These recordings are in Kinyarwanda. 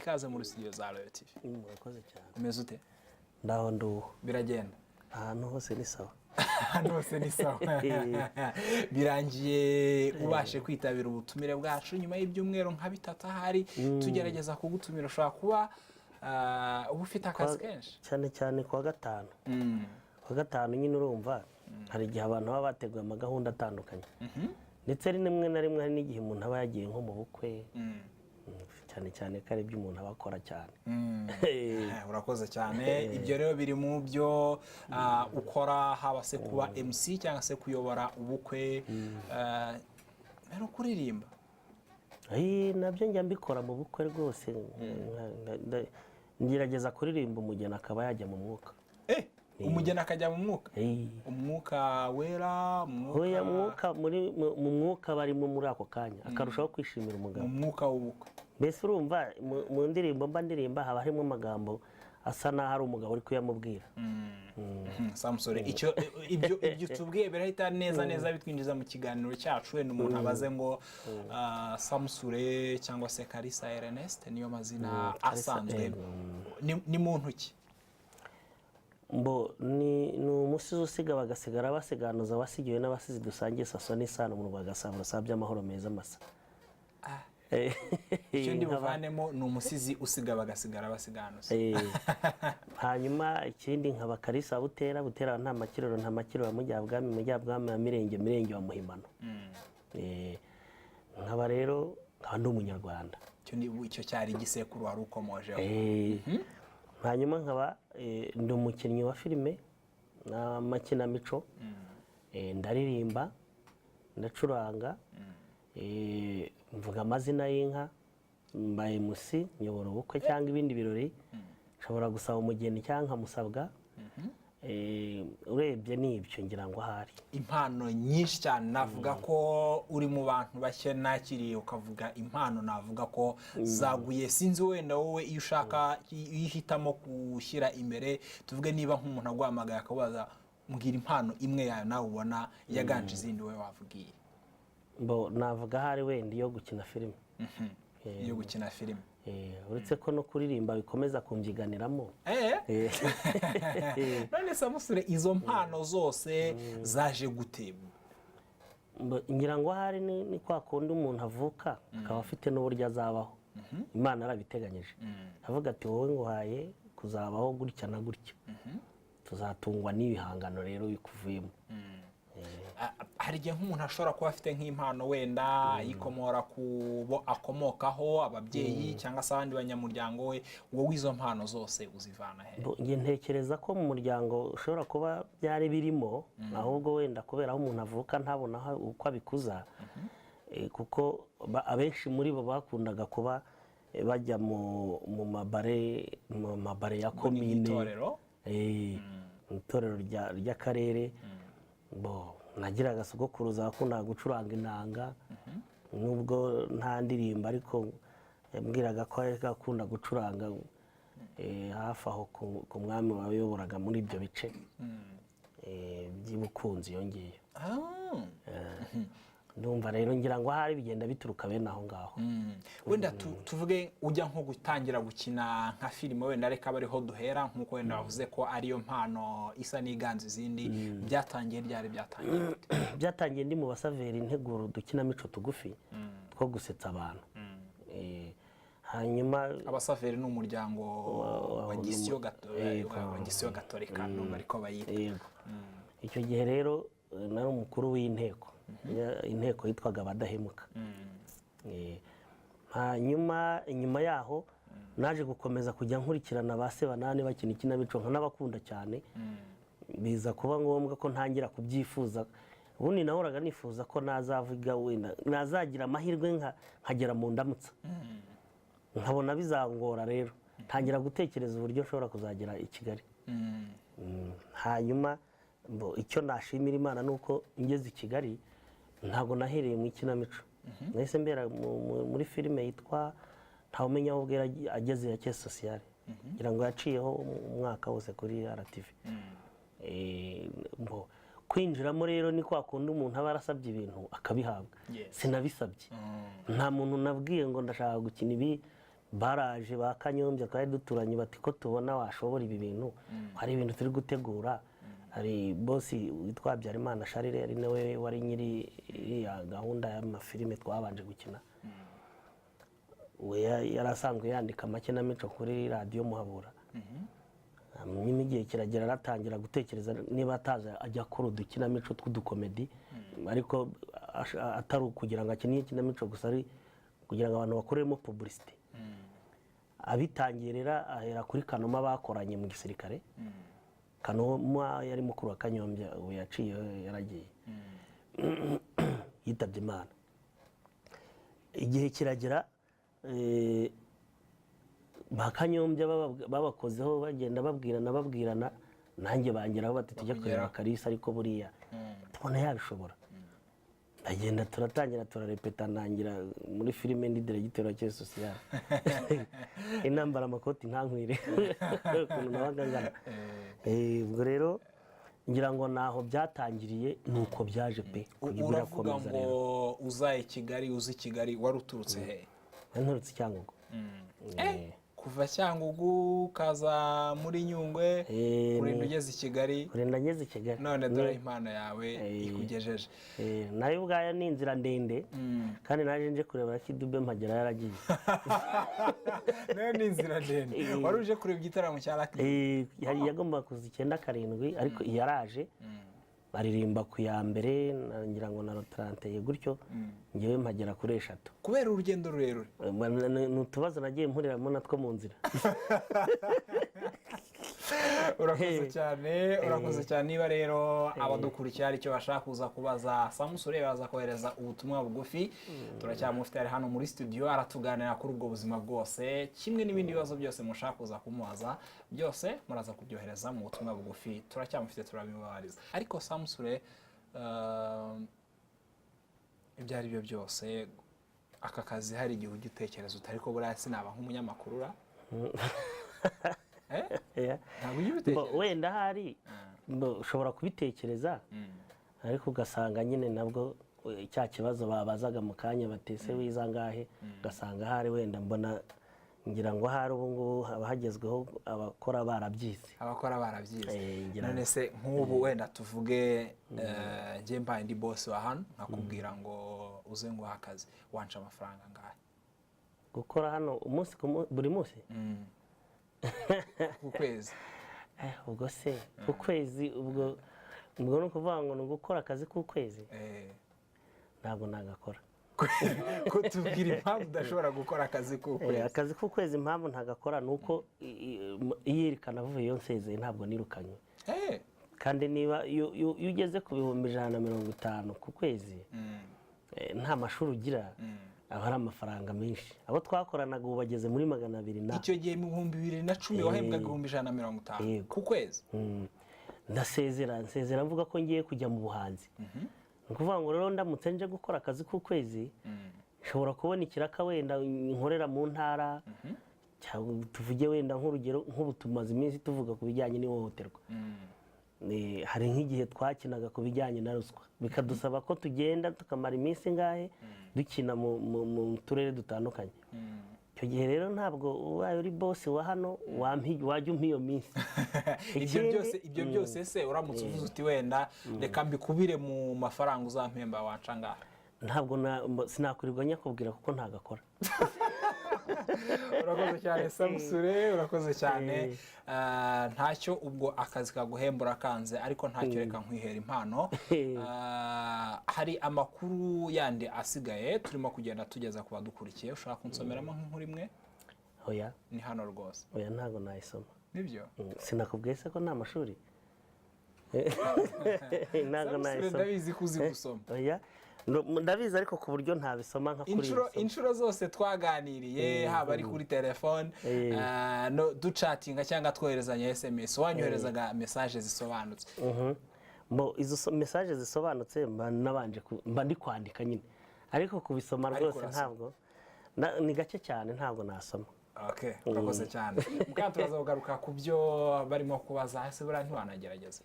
ikaze muri studio za Royal TV. Murakoze cyane. Umeze ute? Ndaho nduho. Biragenda. Ahantu hose ni sawa. Ahantu hose ni sawa. Birangiye ubashe kwitabira ubutumire bwacu nyuma y'ibyumweru nka bitatu ahari tugerageza kugutumira ushobora kuba uba ufite akazi kenshi. Cyane kuwa gatanu. Kuwa gatanu nyine urumva hari igihe abantu baba bateguye amagahunda atandukanye. Ndetse rimwe na rimwe hari n'igihe umuntu aba yagiye nko mu bukwe. Cyane kare ibyo umuntu aba akora cyane. Urakoze cyane. Ibyo rero biri mu byo ukora, haba se kuba MC cyangwa se kuyobora ubukwe, no kuririmba. Nabyo njya mbikora mu bukwe rwose. Ngerageza kuririmba umugeni akaba yajya mu mwuka. Umugeni akajya mu mwuka? Umwuka wera, mwuka mu mwuka barimo muri ako kanya akarushaho kwishimira umugabo. Mu mwuka w'ubukwe. Mbese urumva mu ndirimbo mba ndirimba haba harimo amagambo asa naho ari umugabo uri kuyamubwira. Samusure ibyo tubwiye birahita neza bitwinjiza mu kiganiro cyacu. Wenda umuntu abaze ngo Samusure cyangwa se Kalisa Ernest niyo mazina asanzwe, ni muntu ki? Ni umusizi usiga bagasigara basiganuza wasigiwe n'abasizi dusangiye saso n'isano mu Rwagasabo sabya amahoro meza masa. Icyo ndi buvanemo ni umusizi usiga bagasigara basiganuza. Hanyuma ikindi nkaba Kalisa Butera nta makiriro mujyabwami ya mirenge wa Muhimano. Nkaba rero nkaba ndi umunyarwanda. Icyo cyari igisekuru wari ukomojeho. Hanyuma nkaba ndi umukinnyi wa filime n'amakinamico, ndaririmba, ndacuranga, mvuga amazina y'inka, mbaye MC, nyobora ubukwe cyangwa ibindi birori, nshobora gusaba umugeni cyangwa nkamusabwa. Urebye n'ibyo ngira ngo ahari impano nyinshi cyane. Navuga ko uri mu bantu bashya nakiriye ukavuga impano, navuga ko zaguye. Sinzi wenda wowe iyo ushaka ihitamo gushyira imbere, tuvuge niba nk'umuntu agwamagaye akabaza mbwira impano imwe yayo nawe ubona yaganje izindi we wavugiye. Navuga hari wenda iyo gukina filime. Iyo gukina filime. Uretse ko no kuririmba bikomeza kumvyiganiramo. None Samusure izo mpano zose zaje gute? Ngira ngo hari ni kwa kundi umuntu avuka akaba afite n'uburyo azabaho. Imana arabiteganyije. Avuga ati wowe nguhaye kuzabaho gutya na gutya. Tuzatungwa n'ibihangano rero bikuvuyemo. Hari igihe nk'umuntu ashobora kuba afite nk'impano wenda yikomora ku bo akomokaho, ababyeyi cyangwa se abandi banyamuryango we, wowe izo mpano zose uzivana he? Nge ntekereza ko mu muryango ushobora kuba byari birimo, ahubwo wenda kubera aho umuntu avuka ntabona uko abikuza, kuko abenshi muri bo bakundaga kuba bajya mu mabare ya komine, itorero ry'akarere. Nagiraga sogokuruza akundaga gucuranga inanga, nubwo nta ndirimbo ariko yambwiraga ko akunda gucuranga hafi aho ku mwami wayoboraga muri ibyo bice by'ubukunzi yongeyeyo. Ndumva rero ngira ngo hari bigenda bituruka bene aho ngaho. Wenda tuvuge ujya nko gutangira gukina nka filime, wenda reka bariho duhera, nkuko wenda wavuze ko ariyo mpano isa n'iganza izindi. Byatangiye ryari? Byatangiye ndi mu basaveri integuro dukinamico tugufi two gusetsa abantu. Hanyuma abasaveri ni umuryango wa Gisiyo Gatolika numva ariko bayita. Icyo gihe rero nari umukuru w'inteko, inteko yitwaga Abadahemuka. Hanyuma inyuma yaho naje gukomeza kujya nkurikirana ba Sebanani bakina ikinamico nkanabakunda cyane. Biza kuba ngombwa ko ntangira kubyifuza. Ubundi nahoraga nifuza ko nazavuga wenda nazagira amahirwe nkagera mu Ndamutsa. Nkabona bizangora rero ntangira gutekereza uburyo nshobora kuzagera i Kigali. Hanyuma icyo nashimira Imana nuko ngeze i Kigali ntago nahereye mu ikinamico. Nahise mbera muri filime yitwa Ntawumenya aho bwera ageze ya Caisse Sociale. Ngira ngo yaciyeho umwaka wose kuri RTV. Kwinjiramo rero ni kwa kundi umuntu aba arasabye ibintu akabihabwa. Sinabisabye. Nta muntu nabwiye ngo ndashaka gukina ibi baraje ba Kanyombya twari duturanye bati ko tubona washobora ibi bintu hari ibintu turi gutegura hari bosi witwa Habyarimana Charles ari nawe wari nyiri ya gahunda y'amafilime twabanje gukina we yarasanzwe yandika amakinamico kuri radiyo Muhabura nyuma igihe kiragera aratangira gutekereza niba ataza ajya akora udukinamico tw'udukomedi ariko atari ukugira ngo akine ikinamico gusa ari kugira ngo abantu bakoremo publicity abitangiye rero ahera kuri Kanoma bakoranye mu gisirikare Kanoma yari mukuru wa Kanyombya ubu yaciye yaragiye yitabye Imana igihe kiragera ba Kanyombya babakozeho bagenda babwirana nanjye bangeraho bati tujya kureba Kalisa ariko buriya tubona yabishobora agenda turatangira turarepeta ntangira muri filime ndi diregiteri wa Kiyovu Social inambara amakoti ntankwire ukuntu nabaga ngana ubwo rero ngira ngo naho byatangiriye nuko byaje pe uravuga ngo uzaye Kigali uzi Kigali wari uturutse he nturutse Cyangugu kuva Cyangugu kaza muri Nyungwe kurinda ugeze i Kigali kurinda ngeze i Kigali none dore impano yawe ikugejeje nayo ubwayo ni inzira ndende kandi naje nje kureba Kidube mpagera yaragiye nayo ni inzira ndende wari uje kureba igitaramo cya Lucky yagomba kuza 9 karindwi ariko yaraje baririmba ku ya mbere ngira ngo na 30 gutyo ngewe mpagera kuri 3 kubera urugendo rurerure n'utubazo nagiye mpuriramo natwo mu nzira urakoze cyane niba rero abadukurikira ari cyo bashaka kuza kubaza Samusure baza kohereza ubutumwa bugufi turacyamufite ari hano muri studio aratuganira kuri ubwo buzima bwose kimwe n'ibindi bibazo byose mushaka kuza kumubaza byose muraza kubyohereza mu butumwa bugufi turacyamufite turabibabariza ariko Samusure ibyo ari byo byose aka kazi hari igihe ujya utekereza utari ko buriya sinaba nk'umunyamakuru ra wenda hari ushobora kubitekereza ariko ugasanga nyine nabwo cya kibazo babazaga mu kanya batese wiza ngahe ugasanga hari wenda mbona ngira ngo hari ubu ngubu abahagezweho abakora barabyize none se nk'ubu wenda tuvuge njye mbaye ndi boss wa hano nkakubwira ngo uze nguha akazi wanca amafaranga ngahe gukora hano umunsi buri munsi ku kwezi ubwo se ku kwezi ubwo ni ukuvuga ngo ni ugukora akazi k'ukwezi ntabwo nagakora ko tubwira impamvu udashobora gukora akazi k'ukwezi akazi k'ukwezi impamvu ntagakora ni uko iyerekana avuyeyo nsezeye ntabwo nirukanywe kandi niba iyo ugeze ku bihumbi 150 ku kwezi nta mashuri ugira aba ari amafaranga menshi abo twakoranaga ubu bageze muri 200 icyo gihe mu 2010 wahembwaga 150 ku kwezi nsezera mvuga ko ngiye kujya mu buhanzi ni ukuvuga ngo rero ndamutse nje gukora akazi k'ukwezi nshobora kubona ikiraka wenda nkorera mu ntara cyangwa tuvuge wenda nk'urugero nk'ubu tumaze iminsi tuvuga ku bijyanye n'ihohoterwa hari nk'igihe twakinaga ku bijyanye na ruswa bikadusaba ko tugenda tukamara iminsi ngahe dukina mu turere dutandukanye icyo gihe rero ntabwo ubaye uri boss wa hano wajya umpa iyo minsi ibyo byose se uramutse uvuze uti wenda reka mbikubire mu mafaranga uzampemba wanca ngahe ntabwo sinakurirwa nyakubwira kuko ntagakora urakoze cyane Samusure urakoze cyane ntacyo ubwo akazi kaguhembura kanze ariko ntacyo reka nkwihera impano hari amakuru yandi asigaye turimo kugenda tugeza ku badukurikiye ushaka kunsomeramo nk'inkuru imwe oya ni hano rwose oya ntabwo nayisoma nibyo sinakubwiye se ko nta mashuri ntabwo nayisoma ndabizi ko uzi gusoma oya ndabizi ariko ku buryo ntabisoma nka kuri inshuro zose twaganiriye haba ari kuri telefone ducatinga cyangwa twoherezanya SMS wanyoherezaga message zisobanutse izo message zisobanutse mba ndi kwandika nyine ariko kubisoma rwose ntabwo ni gake cyane ntabwo nasoma urakoze cyane mukaba turaza kugaruka ku byo barimo kubaza hasi buriya ntiwanagerageza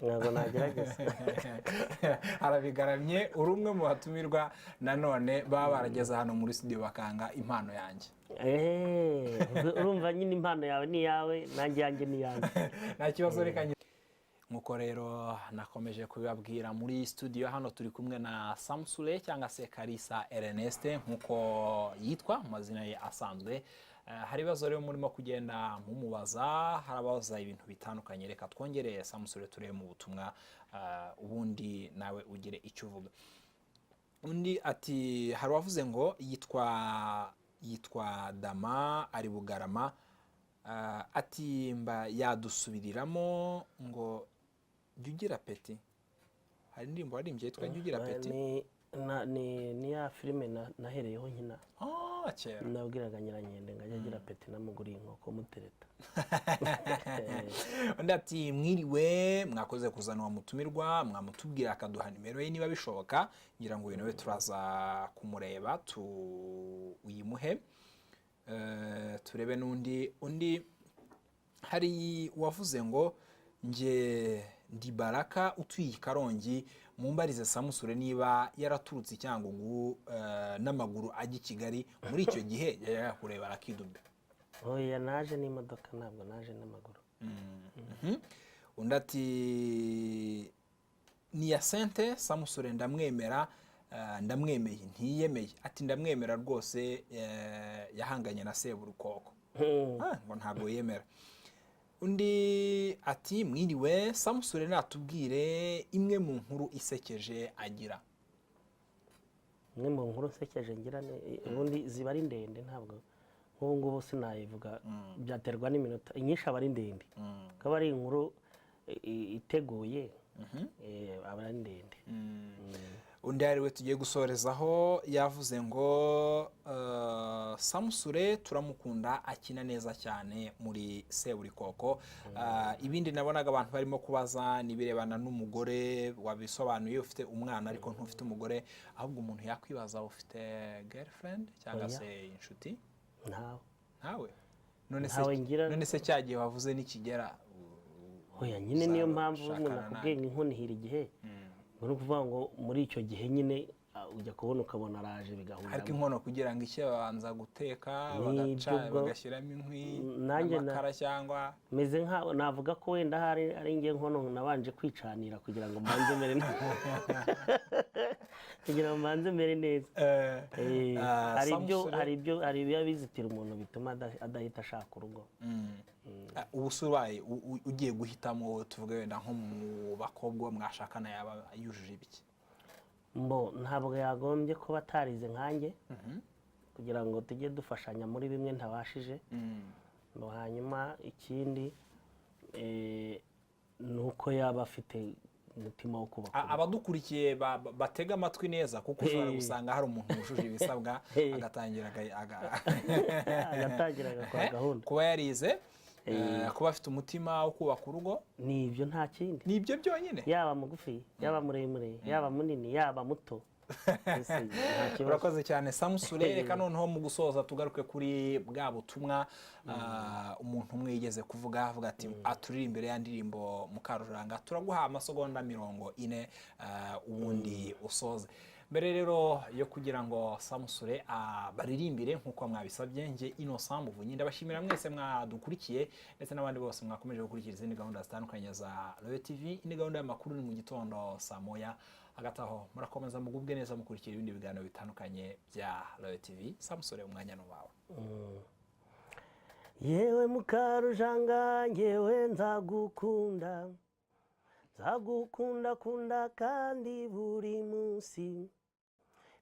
ntabwo nagerageza. harabigaramye uri umwe mu batumirwa nanone baba barageze hano muri studio bakanga impano yanjye. Urumva nyine impano yawe ni iyawe, nanjye yanjye ni iyanjye. Nta kibazo, reka nkuko rero nakomeje kubibabwira, muri studio hano turi kumwe na Samusure cyangwa se Kalisa Ernest nkuko yitwa mu mazina ye asanzwe. Hari ibibazo rero murimo kugenda mumubaza, harabaza ibintu bitandukanye. Reka twongereye Samusure turebe mu butumwa, ubundi nawe ugire icyo uvuga. Undi ati hari wavuze ngo yitwa Dama ari Bugarama, ati mba yadusubiriramo ngo jya ugira peti. Hari indirimbo waririmbye yitwa jya ugira peti. Ni ya filime nahereyeho nkina. Kera nabwiraga Nyirankende ngo ajye agira peti namuguriye inkoko mutereta. Undi ati mwiriwe, mwakoze kuzana uwo mutumirwa, mwamutubwira akaduha nimero ye niba bishoboka, ngira ngo uyu nawe turaza kumureba uyimuhe. Turebe undi hari wavuze ngo nge ndi Baraka utuye Karongi, mumbarize Samusure niba yaraturutse Cyangugu n'amaguru ajya i Kigali, muri icyo gihe yajya kureba Rakidube. Oya, naje n'imodoka, ntabwo naje n'amaguru. Undi ati ni ya Sente Samusure ndamwemera, ndamwemeye ntiyemeye, ati ndamwemera rwose, yahanganye na Seburukoko. Ngo ntabwo yemera. Undi ati mwiriwe, Samusure natubwire imwe mu nkuru isekeje agira. Imwe mu nkuru isekeje ngira, ubundi ziba ari ndende, ntabwo nk'ubu ngubu sinayivuga, byaterwa n'iminota, inyinshi aba ari ndende. Akaba ari inkuru iteguye, aba ari ndende. Undi ariwe tugiye gusorezaho yavuze ngo Samusure turamukunda, akina neza cyane muri Seburikoko. Ibindi nabonaga abantu barimo kubaza nibirebana n'umugore, wabisobanuye ufite umwana ariko ntufite umugore, ahubwo umuntu yakwibaza ufite girlfriend cyangwa se inshuti? Ntawe. None se cyagiye wavuze nikigera? Oya, nyine niyo mpamvu umuntu akubwiye inkonihira igihe. Ni ukuvuga ngo muri icyo gihe nyine ujya kubona ukabona araje bigahurira. Ariko inkono kugira ngo icyo babanza guteka bagaca bagashyiramo inkwi n'amakara, cyangwa meze nka navuga ko wenda ari ngiye nkono nabanje kwicanira kugira ngo mbanze mere neza. Hari ibyo bizitira umuntu bituma adahita ashaka urugo. Ubu ubaye ugiye guhitamo, tuvuge wenda nko mu bakobwa mwashakana yaba yujuje ibiki? Ntabwo yagombye kuba atarize nkanjye, kugira ngo tujye dufashanya muri bimwe ntabashije. Hanyuma ikindi ni uko yaba afite umutima wo kubaka. Abadukurikiye batega amatwi neza, kuko ushobora gusanga hari umuntu wujuje ibisabwa agatangira agakora gahunda. Kuba yarize, kuba afite umutima wo kubaka urugo, nibyo nta kindi, nibyo byonyine, yaba mugufi yaba muremure yaba munini yaba muto. Urakoze cyane Samusure. Reka noneho mu gusoza tugaruke kuri bwa butumwa umuntu umwe yigeze kuvuga, avuga ati aturi imbere ya ndirimbo Mukarujanga, turaguha amasegonda 40 ubundi usoze. Mbere rero yo kugira ngo Samusure baririmbire nkuko mwabisabye, nge Innocent Muvunyi ndabashimira mwese mwadukurikiye, ndetse n'abandi bose mwakomeje gukurikira izindi gahunda zitandukanye za Royal TV. Indi gahunda y'amakuru ni mu gitondo saa moya. Hagati aho murakomeza mugubwe neza mukurikira ibindi biganiro bitandukanye bya Royal TV. Samusure, umwanya ni wawe. Yewe Mukarujanga, ngewe nzagukunda kunda kandi buri munsi,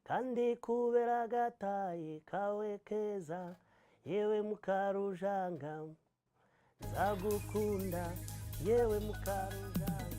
kandi kubera agataye kawe keza. Yewe Mukarujanga, nzagukunda yewe Mukarujanga.